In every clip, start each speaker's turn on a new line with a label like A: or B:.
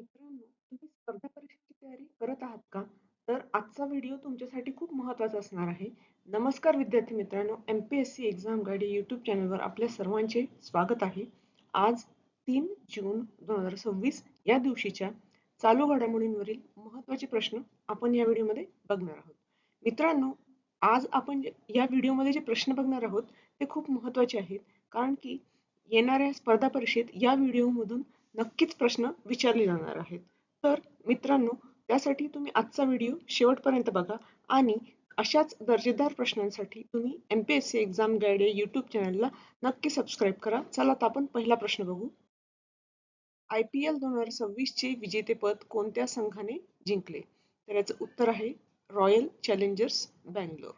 A: मित्रांनो, तुम्ही स्पर्धा परीक्षेची तयारी करत आहात का? तर आजचा व्हिडिओ तुमच्यासाठी खूप महत्त्वाचा असणार आहे. नमस्कार विद्यार्थी मित्रांनो, एमपीएससी एक्झाम गाईड या यूट्यूब चॅनलवर आपल्या सर्वांचे स्वागत आहे. आज 3 जून 2026 या दिवशीच्या चालू घडामोडींवरील महत्त्वाचे प्रश्न आपण या व्हिडिओमध्ये बघणार आहोत. मित्रांनो, आज आपण या व्हिडिओमध्ये जे प्रश्न बघणार आहोत ते खूप महत्त्वाचे आहेत, कारण की येणाऱ्या स्पर्धा परीक्षेत या व्हिडिओमधून नक्कीच प्रश्न विचारले जाणार आहेत. तर मित्रांनो, त्यासाठी तुम्ही आजचा व्हिडिओ शेवटपर्यंत बघा आणि अशाच दर्जेदार प्रश्नांसाठी तुम्ही एमपीएससी एक्झाम गाईड या यूट्यूब चॅनलला नक्की सबस्क्राईब करा. चला तर आपण पहिला प्रश्न बघू. IPL 2026 चे विजेतेपद कोणत्या संघाने जिंकले? तर याचं उत्तर आहे royal challengers Bangalore.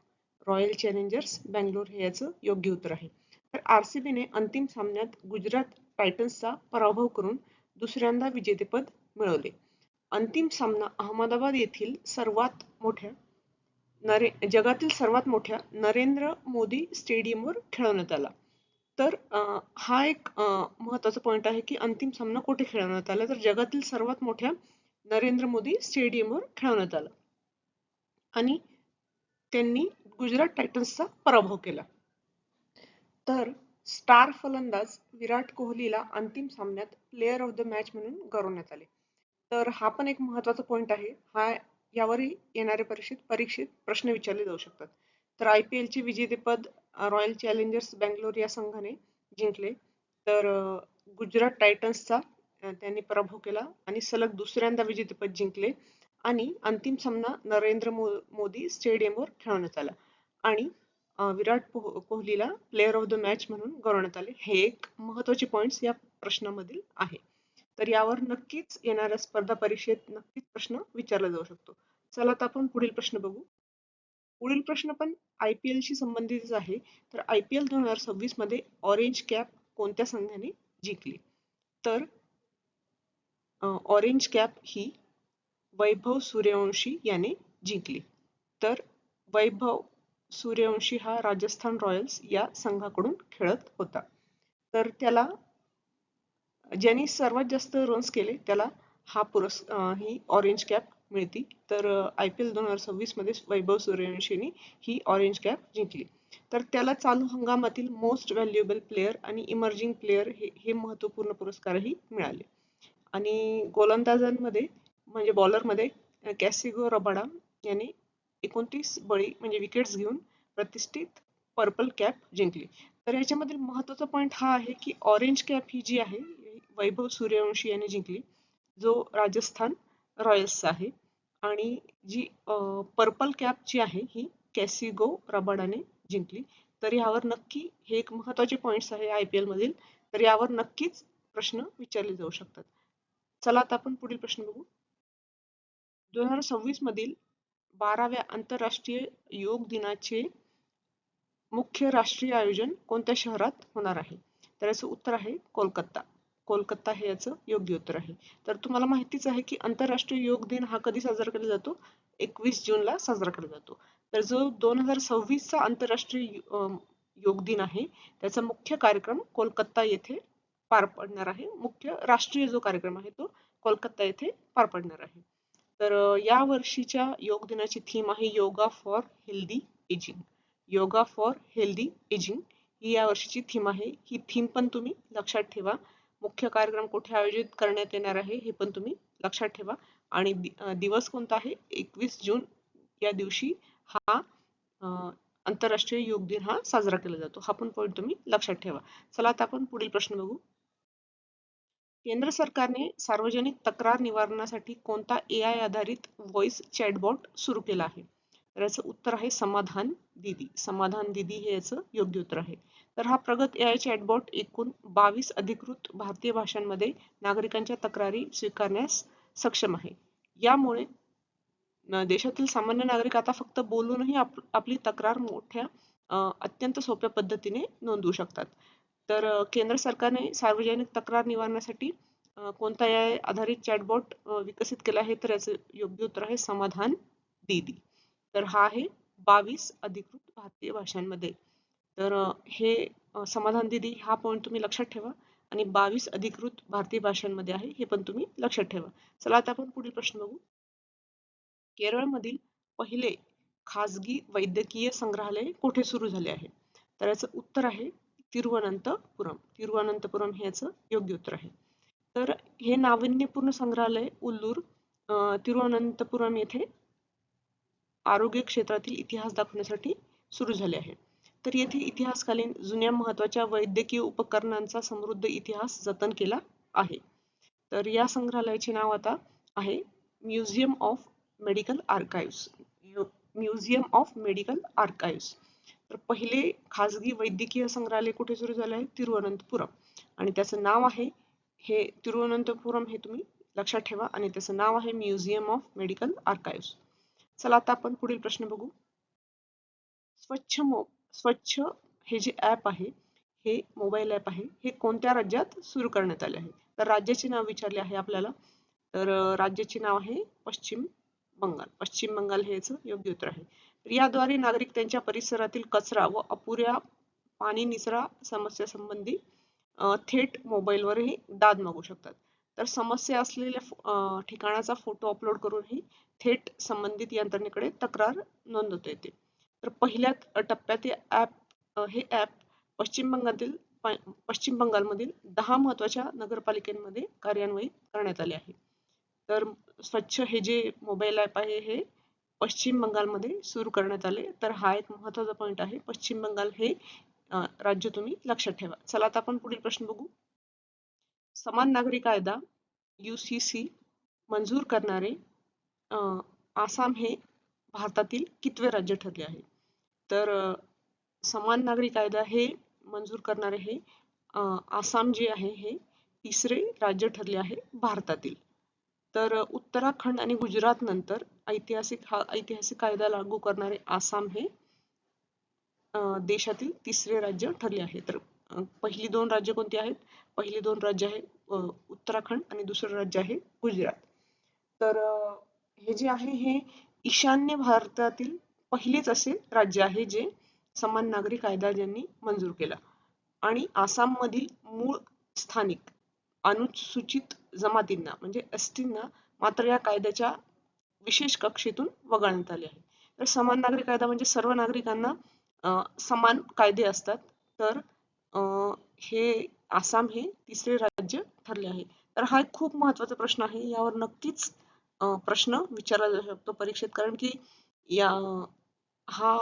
A: Royal challengers Bangalore हे याचं योग्य उत्तर आहे. तर RCBने अंतिम सामन्यात गुजरात टायटन्सचा पराभव करून दुसऱ्यांदा विजेतेपद मिळवले. अंतिम सामना अहमदाबाद येथील जगातील सर्वात मोठ्या नरेंद्र मोदी स्टेडियमवर खेळवण्यात आला. तर हा एक महत्त्वाचा पॉईंट आहे की अंतिम सामना कुठे खेळवण्यात आला, तर जगातील सर्वात मोठ्या नरेंद्र मोदी स्टेडियमवर खेळवण्यात आला आणि त्यांनी गुजरात टायटन्सचा पराभव केला. तर स्टार फलंदाज विराट कोहलीला अंतिम सामन्यात प्लेयर ऑफ द मॅच म्हणून गौरवण्यात आले. तर हा पण एक महत्त्वाचा पॉईंट आहे. यावरही येणाऱ्या परीक्षेत प्रश्न विचारले जाऊ शकतात. तर IPL चे विजेतेपद रॉयल चॅलेंजर्स बँगलोर या संघाने जिंकले. तर गुजरात टायटन्सचा त्यांनी पराभव केला आणि सलग दुसऱ्यांदा विजेतेपद जिंकले आणि अंतिम सामना नरेंद्र मोदी स्टेडियमवर खेळवण्यात आला आणि विराट कोहलीला प्लेयर ऑफ द मॅच म्हणून गौरवण्यात आले. हे एक महत्त्वाचे पॉइंट्स या प्रश्नामधील आहे. तर यावर नक्कीच येणाऱ्या स्पर्धा परीक्षेत नक्कीच प्रश्न विचारला जाऊ शकतो. चला आता आपण पुढील प्रश्न बघू. पुढील प्रश्न पण IPL शी संबंधितच आहे. तर IPL 2026 मध्ये ऑरेंज कॅप कोणत्या संघाने जिंकली? तर ऑरेंज कॅप ही वैभव सूर्यवंशी याने जिंकली. तर वैभव सूर्यवंशी हा राजस्थान रॉयल्स या संघाकडून खेळत होता. तर त्याला ज्यांनी सर्वात जास्त रन्स केले त्याला ही ऑरेंज कॅप मिळती. तर IPL 2026 मध्ये वैभव सूर्यवंशीने ही ऑरेंज कॅप जिंकली. तर त्याला चालू हंगामातील मोस्ट व्हॅल्युएबल प्लेयर आणि इमर्जिंग प्लेयर हे महत्त्वपूर्ण पुरस्कारही मिळाले. आणि गोलंदाजांमध्ये म्हणजे बॉलरमध्ये कॅसिगो रबाडा याने 29 बळी म्हणजे विकेट्स घेऊन प्रतिष्ठित पर्पल कॅप जिंकली. तर याच्यामधील महत्त्वाचा पॉईंट हा आहे की ऑरेंज कॅप ही जी आहे वैभव सूर्यवंशी याने जिंकली, जो राजस्थान रॉयल्सचा आहे. आणि जी पर्पल कॅप जी आहे ही कॅसिगो रबाडाने जिंकली. तर यावर नक्की हे एक महत्त्वाचे पॉइंट्स आहे IPL मधील. तर यावर नक्कीच प्रश्न विचारले जाऊ शकतात. चला आता आपण पुढील प्रश्न बघू. 2026 मधील 12व्या आंतरराष्ट्रीय योग दिनाचे मुख्य राष्ट्रीय आयोजन कोणत्या शहरात होणार आहे? तर याचं उत्तर आहे कोलकाता. कोलकाता हे याचं योग्य उत्तर आहे. तर तुम्हाला माहितीच आहे की आंतरराष्ट्रीय योग दिन हा कधी साजरा केला जातो? 21 जूनला साजरा केला जातो. तर जो 2026 चा आंतरराष्ट्रीय योग दिन आहे त्याचा मुख्य कार्यक्रम कोलकाता येथे पार पडणार आहे. मुख्य राष्ट्रीय जो कार्यक्रम आहे तो कोलकाता येथे पार पडणार आहे. तर या वर्षीच्या योग दिनाची थीम आहे yoga for healthy ageing. Yoga for healthy ageing ही या वर्षीची थीम आहे. ही थीम पण तुम्ही लक्षात ठेवा. मुख्य कार्यक्रम कुठे आयोजित करण्यात येणार आहे हे पण तुम्ही लक्षात ठेवा. आणि दिवस कोणता आहे? 21 जून या दिवशी हा आंतरराष्ट्रीय योग दिन हा साजरा केला जातो. हा पण पॉईंट तुम्ही लक्षात ठेवा. चला आता आपण पुढील प्रश्न बघू. केंद्र सरकारने सार्वजनिक तक्रार निवारणासाठी कोणता AI आधारित व्हॉइस चॅटबॉट सुरू केला आहे? तर याचं उत्तर आहे समाधान दीदी. समाधान दीदी हे याचं योग्य उत्तर आहे. तर हा प्रगत AI चॅटबॉट एकूण 22 अधिकृत भारतीय भाषांमध्ये नागरिकांच्या तक्रारी स्वीकारण्यास सक्षम आहे. यामुळे देशातील सामान्य नागरिक आता फक्त बोलूनही आपली तक्रार अत्यंत सोप्या पद्धतीने नोंदवू शकतात. तर केंद्र सरकारने सार्वजनिक तक्रार निवारणासाठी कोणता AI आधारित चॅटबॉट विकसित केला आहे? तर याचं योग्य उत्तर आहे समाधान दीदी. तर हा आहे 22 अधिकृत भारतीय भाषांमध्ये. तर हे समाधान दीदी हा पॉईंट तुम्ही लक्षात ठेवा. आणि 22 अधिकृत भारतीय भाषांमध्ये आहे, हे पण तुम्ही लक्षात ठेवा. चला आता आपण पुढील प्रश्न बघू. केरळमधील पहिले खाजगी वैद्यकीय संग्रहालय कुठे सुरू झाले आहे? तर याचं उत्तर आहे तिरुवनंतपुरम. तिरुवनंतपुरम हे याचं योग्य उत्तर आहे. तर हे नाविन्यपूर्ण संग्रहालय उल्लूर तिरुवनंतपुरम येथे आरोग्य क्षेत्रातील इतिहास दाखवण्यासाठी सुरू झाले आहे. तर येथे इतिहासकालीन जुन्या महत्त्वाच्या वैद्यकीय उपकरणांचा समृद्ध इतिहास जतन केला आहे. तर या संग्रहालयाचे नाव आता आहे museum of medical archives. Museum of medical archives. तर पहिले खाजगी वैद्यकीय संग्रहालय कुठे सुरू झाले आहे? तिरुवनंतपुरम. आणि त्याचं नाव आहे हे तिरुवनंतपुरम, हे तुम्ही लक्षात ठेवा. आणि त्याचं नाव आहे म्युझियम ऑफ मेडिकल आर्काइव्स. चला आता आपण पुढील प्रश्न बघू. स्वच्छ हे जे ऍप आहे, हे मोबाईल ऍप आहे, हे कोणत्या राज्यात सुरू करण्यात आले आहे? तर राज्याचे नाव विचारले आहे आपल्याला. तर राज्याचे नाव आहे पश्चिम बंगाल. पश्चिम बंगाल हे याचं योग्य उत्तर आहे. तर याद्वारे नागरिक त्यांच्या परिसरातील कचरा व अपुऱ्या पाणी निचरा समस्या संबंधी थेट मोबाईलवरही दाद मागू शकतात. तर समस्या असलेल्या ठिकाणाचा फोटो अपलोड करूनही थेट संबंधित यंत्रणेकडे तक्रार नोंदवता येते. तर पहिल्या टप्प्यात हे ऍप पश्चिम बंगालमधील 10 महत्वाच्या नगरपालिकांमध्ये कार्यान्वित करण्यात आले आहे. तर स्वच्छ हे जे मोबाईल ऍप आहे, हे पश्चिम बंगालमध्ये सुरू करण्यात आले. तर हा एक महत्वाचा पॉइंट आहे. पश्चिम बंगाल हे राज्य तुम्ही लक्षात ठेवा. चला आता आपण पुढील प्रश्न बघू. समान नागरी कायदा UCC मंजूर करणारे आसाम हे भारतातील कितवे राज्य ठरले आहे? तर समान नागरी कायदा हे मंजूर करणारे हे आसाम जे आहे, हे तिसरे राज्य ठरले आहे भारतातील. तर उत्तराखंड आणि गुजरात नंतर ऐतिहासिक कायदा लागू करणारे आसाम हे देशातील तिसरे राज्य ठरले आहे. तर पहिली 2 राज्य कोणती आहेत? पहिली 2 राज्य आहे उत्तराखंड आणि दुसरं राज्य आहे गुजरात. तर हे जे आहे, हे ईशान्य भारतातील पहिलेच असे राज्य आहे जे समान नागरी कायदा ज्यांनी मंजूर केला. आणि आसाम मधील मूळ स्थानिक अनुसूचित जमातींना म्हणजे एसटींना मात्र या कायद्याच्या विशेष कक्षेतून वगळण्यात आले आहे. तर समान नागरी कायदा म्हणजे सर्व नागरिकांना समान कायदे असतात. तर हे आसाम हे तिसरे राज्य ठरले आहे. तर हा एक खूप महत्वाचा प्रश्न आहे. यावर नक्कीच प्रश्न विचारला जाऊ शकतो परीक्षेत, कारण की हा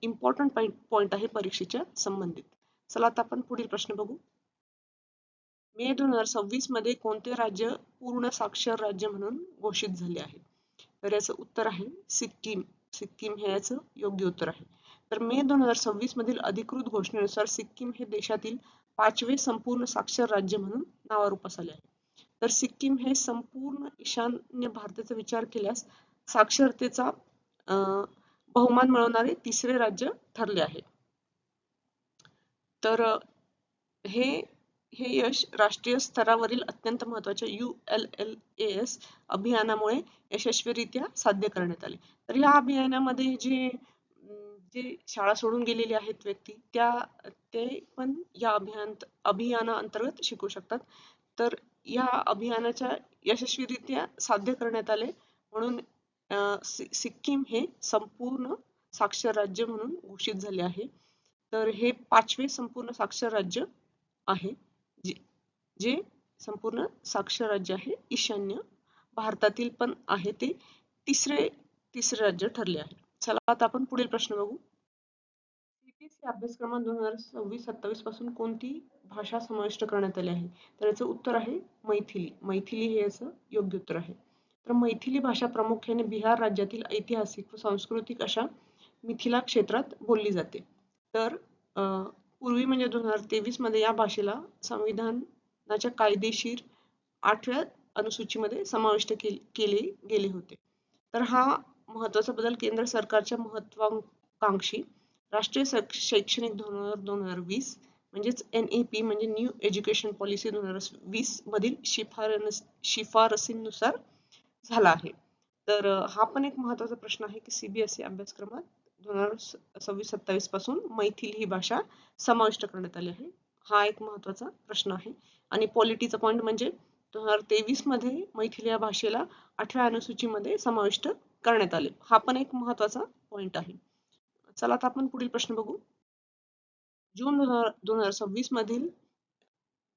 A: इम्पॉर्टंट पॉइंट आहे परीक्षेच्या संबंधित. चला आता आपण पुढील प्रश्न बघू. मे 2026 मध्ये कोणते राज्य पूर्ण साक्षर राज्य म्हणून घोषित झाले आहे? तर याचं उत्तर आहे सिक्कीम. सिक्कीम हे याचं योग्य उत्तर आहे. तर मे 2026 मधील अधिकृत घोषणेनुसार सिक्कीम हे देशातील 5वे संपूर्ण साक्षर राज्य म्हणून नावारूपास आले आहे. तर सिक्कीम हे संपूर्ण ईशान्य भारताचा विचार केल्यास साक्षरतेचा बहुमान मिळवणारे तिसरे राज्य ठरले आहे. तर हे यश राष्ट्रीय स्तरावरील अत्यंत महत्वाच्या ULLAS अभियानामुळे यशस्वीरित्या साध्य करण्यात आले. तर या अभियानामध्ये जे शाळा सोडून गेलेले आहेत व्यक्ती, ते पण या अभियानाअंतर्गत शिकू शकतात. तर या अभियानाच्या यशस्वीरित्या साध्य करण्यात आले, म्हणून सिक्कीम हे संपूर्ण साक्षर राज्य म्हणून घोषित झाले आहे. तर हे 5वे संपूर्ण साक्षर राज्य आहे, जे संपूर्ण साक्षर राज्य आहे. ईशान्य भारतातील पण आहे, ते तिसरे राज्य ठरले आहे. चला आता आपण पुढील प्रश्न बघू. CPSE अभ्यासक्रमात 2026-27 पासून कोणती भाषा समाविष्ट करण्यात आली आहे? तर याचं उत्तर आहे मैथिली. मैथिली हे याचं योग्य उत्तर आहे. तर मैथिली भाषा प्रामुख्याने बिहार राज्यातील ऐतिहासिक व सांस्कृतिक अशा मिथिला क्षेत्रात बोलली जाते. तर पूर्वी म्हणजे 2023 मध्ये या भाषेला संविधानाच्या कायदेशीर 8व्या अनुसूचीमध्ये समाविष्ट केले गेले होते. तर हा महत्वाचा बदल केंद्र सरकारच्या महत्वाकांक्षी राष्ट्रीय शैक्षणिक धोरण 2020 म्हणजेच NEP म्हणजे न्यू एज्युकेशन पॉलिसी 2020 मधील शिफारसींनुसार झाला आहे. तर हा पण एक महत्वाचा प्रश्न आहे की CBSE अभ्यासक्रमात 2026-27 पासून मैथिली ही भाषा समाविष्ट करण्यात आली आहे. हा एक महत्वाचा प्रश्न आहे. आणि पॉलिटीचा पॉईंट म्हणजे 2023 मध्ये मैथिली या भाषेला 8व्या अनुसूचीमध्ये समाविष्ट करण्यात आले. हा पण एक महत्वाचा पॉईंट आहे. चला आता आपण पुढील प्रश्न बघू. जून 2026 मधील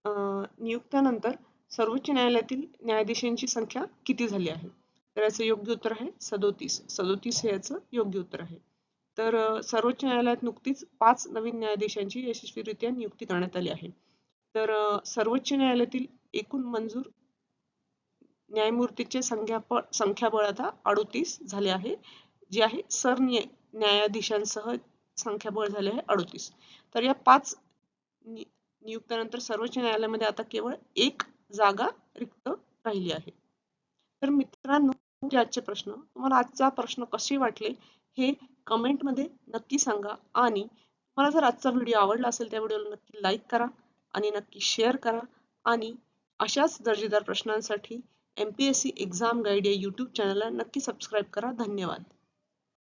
A: नियुक्त्यानंतर सर्वोच्च न्यायालयातील न्यायाधीशांची संख्या किती झाली आहे? तर याचं योग्य उत्तर आहे 37. 37 हे याचं योग्य उत्तर आहे. तर सर्वोच्च न्यायालयात नुकतीच 5 नवीन न्यायाधीशांची यशस्वीरित्या नियुक्ती करण्यात आली आहे. तर सर्वोच्च न्यायालयातील एकूण मंजूर न्यायमूर्तीचे संख्याबळ आता 38 झाले आहे, जे आहे सरन्यायाधीशांसह संख्याबळ झाले आहे 38. तर या 5 नियुक्त्यानंतर सर्वोच्च न्यायालयामध्ये आता केवळ एक जागा रिक्त राहिली आहे. तर मित्रांनो, आजचे प्रश्न तुम्हाला आजचा प्रश्न कसे वाटले हे कमेंटमध्ये नक्की सांगा. आणि तुम्हाला जर आजचा व्हिडिओ आवडला असेल त्या व्हिडिओला नक्की लाईक करा आणि नक्की शेअर करा. आणि अशाच दर्जेदार प्रश्नांसाठी MPSC एक्झाम गाईड या YouTube चॅनलला नक्की सबस्क्राईब करा. धन्यवाद.